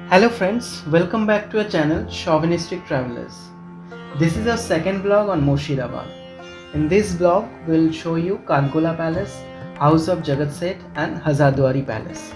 Hello friends, welcome back to our channel Chauvinistic Travelers. This is our second vlog on Murshidabad. In this vlog, we'll show you Kathgola Palace, House of Jagat and Hazarduari Palace.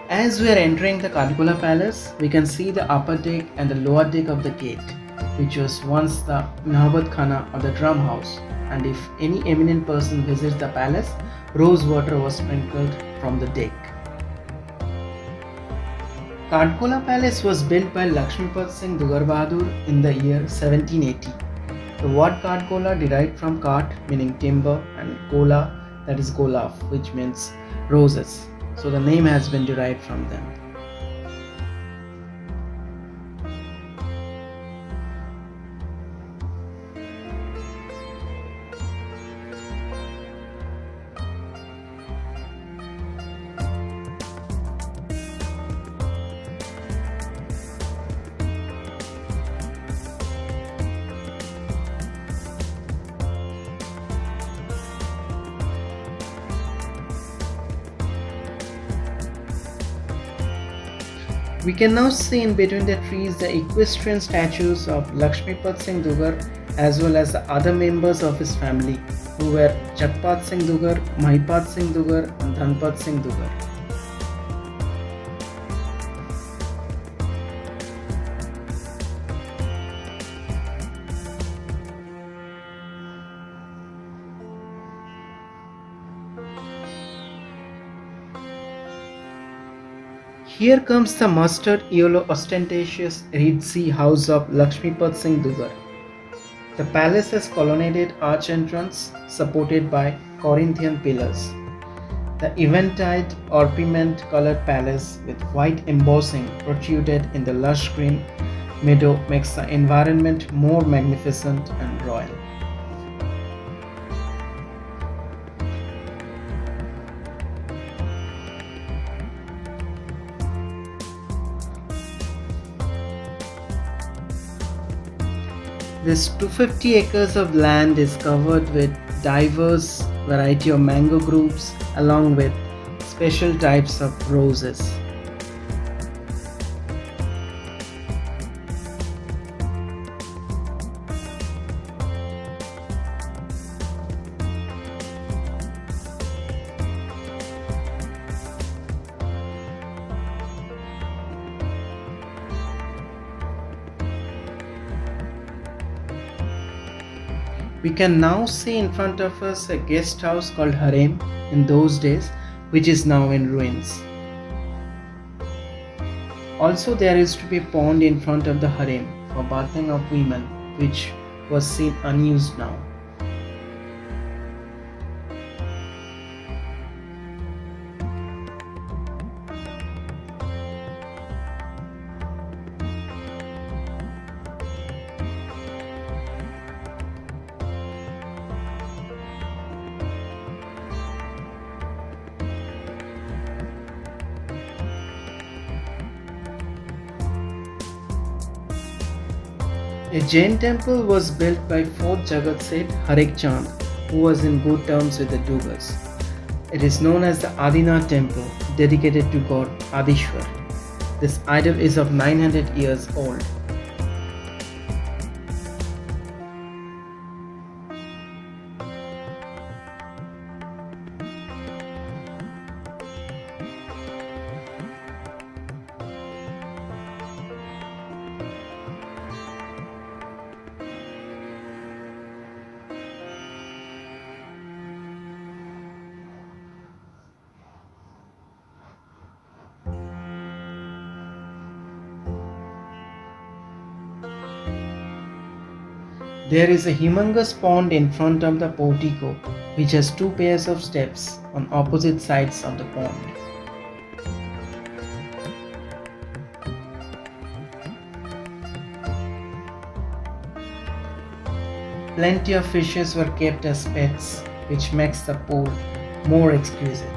As we are entering the Kathgola Palace, we can see the upper deck and the lower deck of the gate, which was once the Nahabat Khana or the drum house, and if any eminent person visits the palace, rose water was sprinkled from the deck. Kathgola Palace was built by Lakshmipad Singh Dugar Bahadur in the year 1780. The word Kathgola derived from Kath meaning timber and Gola, that is Golaf, which means roses. So the name has been derived from them. We can now see in between the trees the equestrian statues of Lakshmipad Singh Dugar as well as the other members of his family who were Jagpat Singh Dugar, Mahipad Singh Dugar and Dhanpad Singh Dugar. Here comes the mustard yellow ostentatious Red Sea house of Lakshmipad Singh Dugar. The palace has colonnaded arch entrance supported by Corinthian pillars. The eventide orpiment colored palace with white embossing protruded in the lush green meadow makes the environment more magnificent and royal. This 250 acres of land is covered with diverse variety of mango groups along with special types of roses. We can now see in front of us a guest house called Harem in those days, which is now in ruins. Also, there used to be a pond in front of the Harem for bathing of women, which was seen unused now. A Jain temple was built by 4th Jagat Seth Harik Chand, who was in good terms with the Dugars. It is known as the Adinath temple, dedicated to god Adishwar. This idol is of 900 years old. There is a humongous pond in front of the portico, which has 2 pairs of steps on opposite sides of the pond. Plenty of fishes were kept as pets, which makes the pool more exquisite.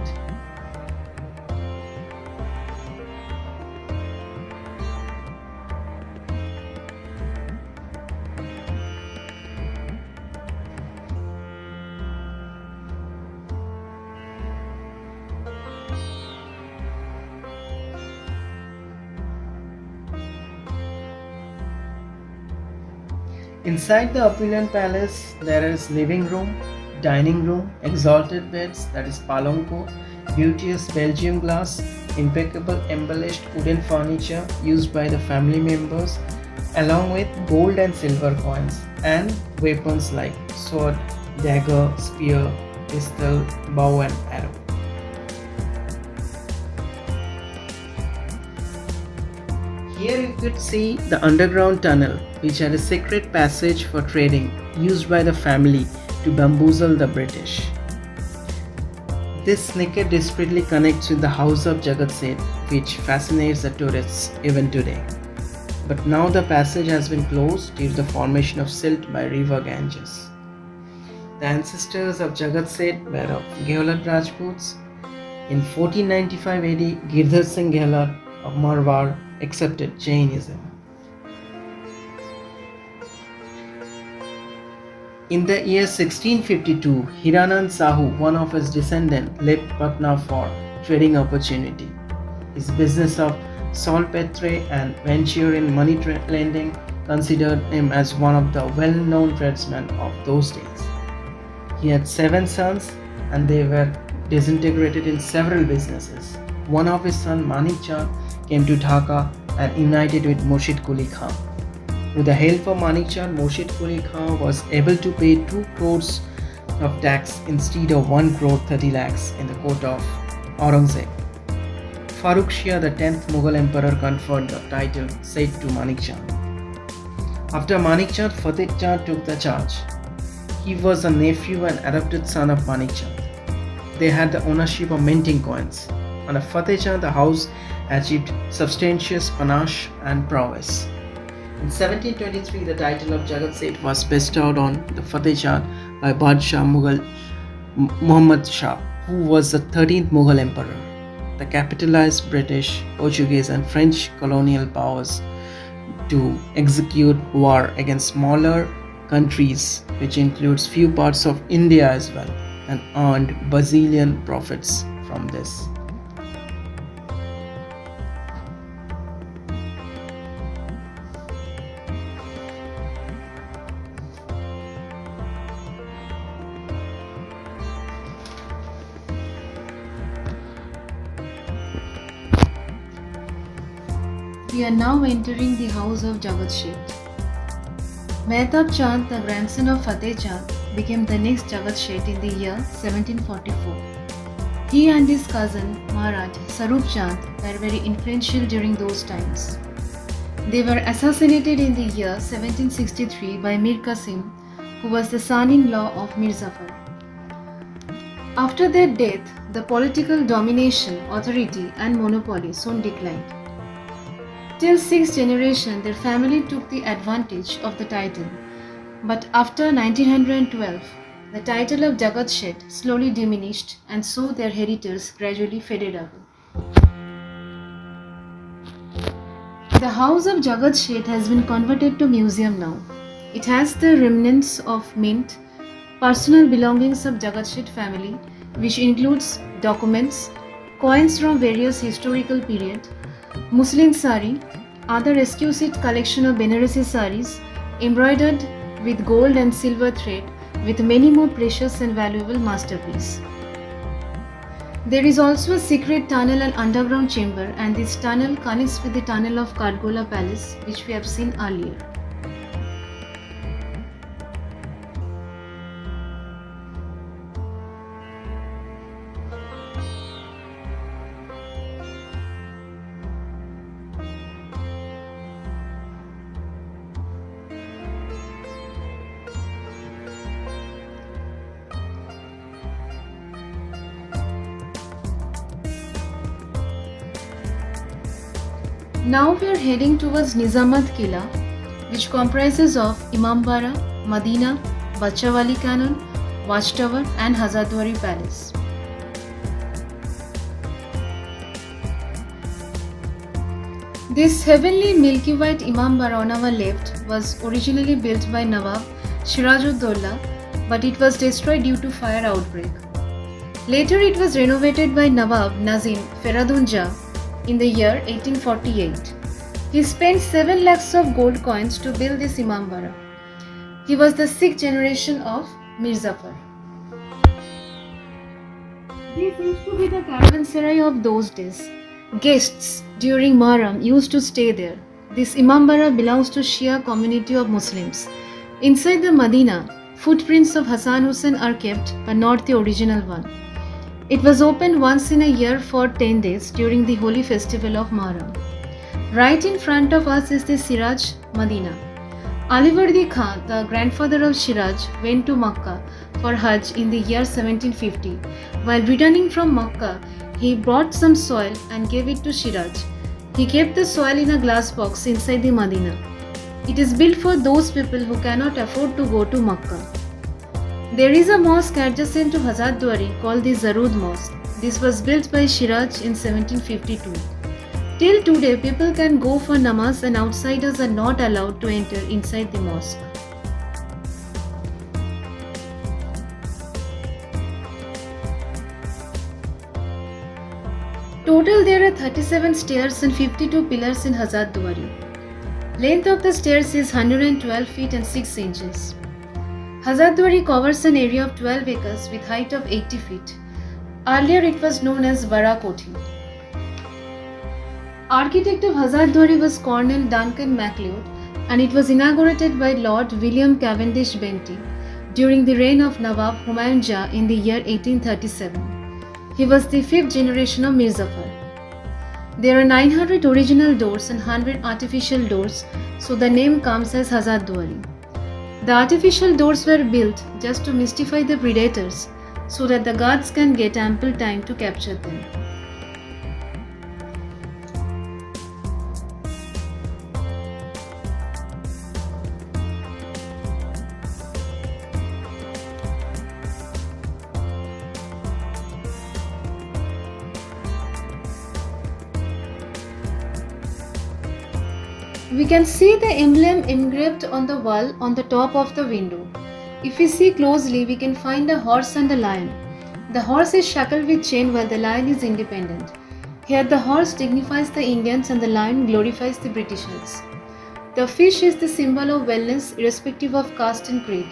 Inside the opulent palace, there is living room, dining room, exalted beds, that is palonko, beauteous Belgian glass, impeccable embellished wooden furniture used by the family members, along with gold and silver coins, and weapons like sword, dagger, spear, pistol, bow, and arrow. Here you could see the underground tunnel, which had a secret passage for trading used by the family to bamboozle the British. This snicket discreetly connects with the house of Jagat Seth, which fascinates the tourists even today. But now the passage has been closed due to the formation of silt by river Ganges. The ancestors of Jagat Seth were of Gheolat Rajputs. In 1495 AD, Girdhar Singh Gehlat of Marwar accepted Jainism. In the year 1652, Hiranand Sahu, one of his descendants, left Patna for trading opportunity. His business of saltpetre and venture in money lending considered him as one of the well-known tradesmen of those days. He had 7 sons and they were disintegrated in several businesses. One of his sons, Manik Chand, came to Dhaka and united with Murshid Quli Khan. With the help of Manik Chand, Murshid Quli Khan was able to pay 2 crores of tax instead of 1 crore 30 lakhs in the court of Aurangzeb. Farooq Shah, the 10th Mughal emperor, conferred the title Seth to Manik Chand. After Manik Chand, Fateh Chand took the charge. He was a nephew and adopted son of Manik Chand. They had the ownership of minting coins. Under Fateh Chand, the house achieved substantial panache and prowess. In 1723, the title of Jagat Seth was bestowed on the Fateh Chand by Badshah Muhammad Shah, who was the 13th Mughal emperor. The capitalized British, Portuguese and French colonial powers to execute war against smaller countries, which includes few parts of India as well, and earned bazillion profits from this. We are now entering the house of Jagat Seth. Mehtab Chand, the grandson of Fateh Chand, became the next Jagat Seth in the year 1744. He and his cousin Maharaj Sarup Chand were very influential during those times. They were assassinated in the year 1763 by Mir Qasim, who was the son-in-law of Mir Zafar. After their death, the political domination, authority and monopoly soon declined. Till 6th generation, their family took the advantage of the title, but after 1912, the title of Jagat Seth slowly diminished and so their heritors gradually faded away. The house of Jagat Seth has been converted to museum now. It has the remnants of mint, personal belongings of Jagat Seth family, which includes documents, coins from various historical periods, Muslin sari, other exquisite collection of Banarasi saris embroidered with gold and silver thread with many more precious and valuable masterpieces. There is also a secret tunnel and underground chamber, and this tunnel connects with the tunnel of Kathgola Palace, which we have seen earlier. Now we are heading towards Nizamabad Killa, which comprises of Imambara, Madina, Bachawali Cannon, Watchtower and Hazarduari Palace. This heavenly milky white Imambara on our left was originally built by Nawab Sirajud-Dowla, but it was destroyed due to fire outbreak. Later it was renovated by Nawab Nazim Feradun Jah in the year 1848. He spent 7 lakhs of gold coins to build this Imambara. He was the sixth generation of Mirzapur. This used to be the caravanserai of those days. Guests during Muharram used to stay there. This Imambara belongs to Shia community of Muslims. Inside the Medina, footprints of Hassan Hussein are kept, but not the original one. It was opened once in a year for 10 days during the holy festival of Muharram. Right in front of us is the Siraj Medina. Alivardi Khan, the grandfather of Siraj, went to Makkah for Hajj in the year 1750. While returning from Makkah, he brought some soil and gave it to Siraj. He kept the soil in a glass box inside the Medina. It is built for those people who cannot afford to go to Makkah. There is a mosque adjacent to Hazarduari called the Zarud Mosque. This was built by Siraj in 1752. Till today, people can go for namaz and outsiders are not allowed to enter inside the mosque. Total there are 37 stairs and 52 pillars in Hazarduari. Length of the stairs is 112 feet and 6 inches. Hazarduari covers an area of 12 acres with height of 80 feet. Earlier it was known as Varakoti. Architect of Hazarduari was Colonel Duncan MacLeod and it was inaugurated by Lord William Cavendish Bentinck during the reign of Nawab Humayun Jah in the year 1837. He was the fifth generation of Mirzapur. There are 900 original doors and 100 artificial doors, so the name comes as Hazarduari. The artificial doors were built just to mystify the predators so that the guards can get ample time to capture them. We can see the emblem engraved on the wall on the top of the window. If we see closely, we can find a horse and a lion. The horse is shackled with chain while the lion is independent. Here the horse dignifies the Indians and the lion glorifies the Britishers. The fish is the symbol of wellness irrespective of caste and creed.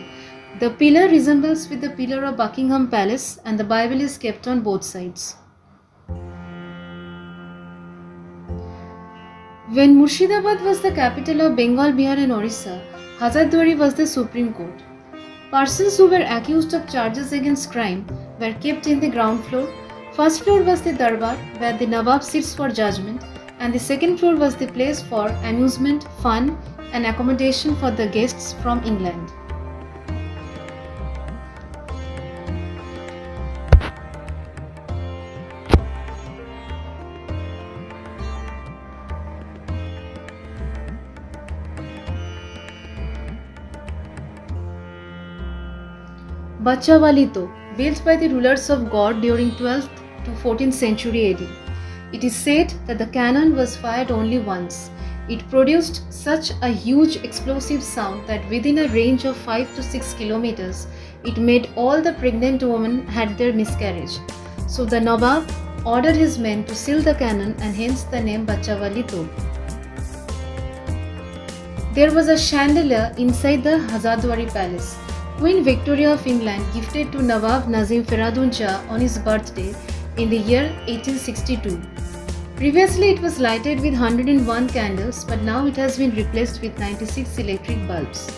The pillar resembles with the pillar of Buckingham Palace and the Bible is kept on both sides. When Murshidabad was the capital of Bengal, Bihar and Orissa, Hazarduari was the Supreme Court. Persons who were accused of charges against crime were kept in the ground floor. First floor was the Darbar, where the Nawab sits for judgment, and the second floor was the place for amusement, fun and accommodation for the guests from England. Bachawali Top, built by the rulers of God during 12th to 14th century AD. It is said that the cannon was fired only once. It produced such a huge explosive sound that within a range of 5 to 6 kilometers, it made all the pregnant women had their miscarriage. So the Nawab ordered his men to seal the cannon and hence the name Bachawali Top. There was a chandelier inside the Hazarduari Palace. Queen Victoria of England gifted to Nawab Nazim Feradun Shah on his birthday in the year 1862. Previously it was lighted with 101 candles, but now it has been replaced with 96 electric bulbs.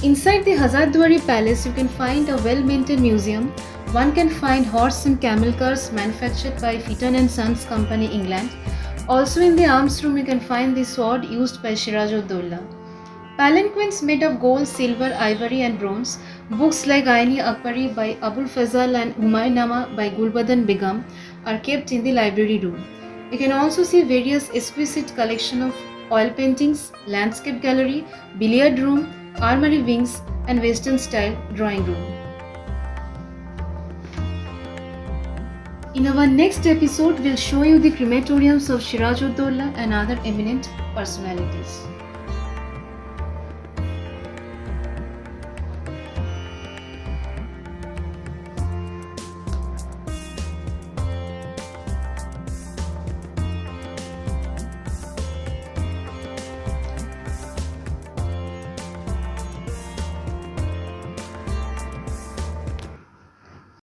Inside the Hazarduari Palace you can find a well-maintained museum. One can find horse and camel cars manufactured by Fitton and Sons Company, England. Also in the arms room you can find the sword used by Siraj-ud-Dowla. Palanquins made of gold, silver, ivory and bronze, books like Aini Akbari by Abul Fazal and Humayunama by Gulbadan Begum are kept in the library room. You can also see various exquisite collection of oil paintings, landscape gallery, billiard room, armory wings and western style drawing room. In our next episode, we'll show you the crematoriums of Siraj-ud-Dowla and other eminent personalities.